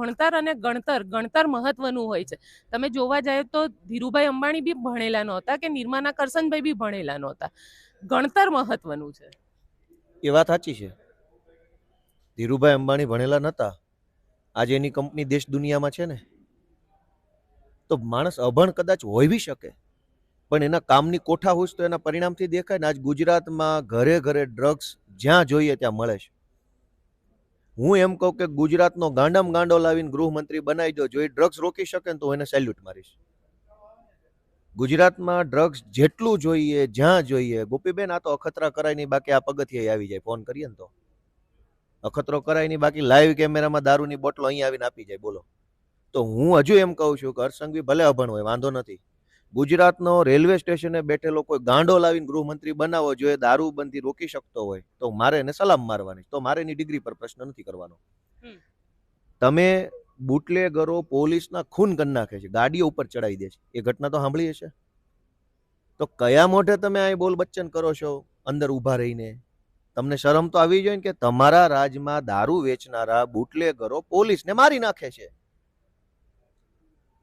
ભણતર અને ગણતર મહત્વનું હોય છે. તમે જોવા જાય તો ધીરુભાઈ અંબાણી બી ભણેલા નહોતા કે નિર્મલા કરસનભાઈ બી ભણેલા નહોતા. ગણતર મહત્વનું છે. એ વાત સાચી છે. ધીરુભાઈ અંબાણી ભણેલા નહોતા, આજે એની કંપની દેશ દુનિયામાં છે ને. તો માણસ અભણ કદાચ હોઈ બી શકે, પણ એના કામની કોઠાહૂસ તો એના પરિણામથી દેખાય ને. આજ ગુજરાતમાં ઘરે ઘરે ડ્રગ્સ જ્યાં જોઈએ ત્યાં મળે છે. હું એમ કહું કે ગુજરાતનો ગાંડામાં ગાંડો લાવીને ગૃહમંત્રી બનાવી દો, જો એ ડ્રગ્સ રોકી શકે ને તો એને સેલ્યુટ મારીશ. ગુજરાતમાં ડ્રગ્સ જેટલું જોઈએ જ્યાં જોઈએ. ગોપીબેન, આ તો અખતરા કરાય નહીં, બાકી આ પગથિયે આવી જાય. ફોન કરીએ ને તો અખતરો કરાય નહીં, બાકી લાઈવ કેમેરામાં દારૂની બોટલો અહીં આવીને આપી જાય. બોલો. તો હું હજુ એમ કહું છું કે હર્ષસંઘવી ભલે અભણ હોય, વાંધો નથી. ગુજરાતનો રેલવે સ્ટેશને બેઠેલો કોઈ ગાંડો લાવીને ગૃહમંત્રી બનાવો, જો એ દારૂબંધી રોકી શકતો હોય તો મારે એને સલામ મારવાની. તો મારે એની ડિગ્રી પર પ્રશ્ન નથી કરવાનો. તમે બુટલેગરો પોલીસના ખૂન કરી નાખે છે, ગાડીઓ ઉપર ચડાવી દે છે, એ ઘટના તો સાંભળી હશે. તો કયા મોઢે તમે આ બોલ બચ્ચન કરો છો અંદર ઊભા રહીને? તમને શરમ તો આવી જોઈએ કે તમારા રાજમાં દારૂ વેચનારા બુટલેગરો પોલીસને મારી નાખે છે.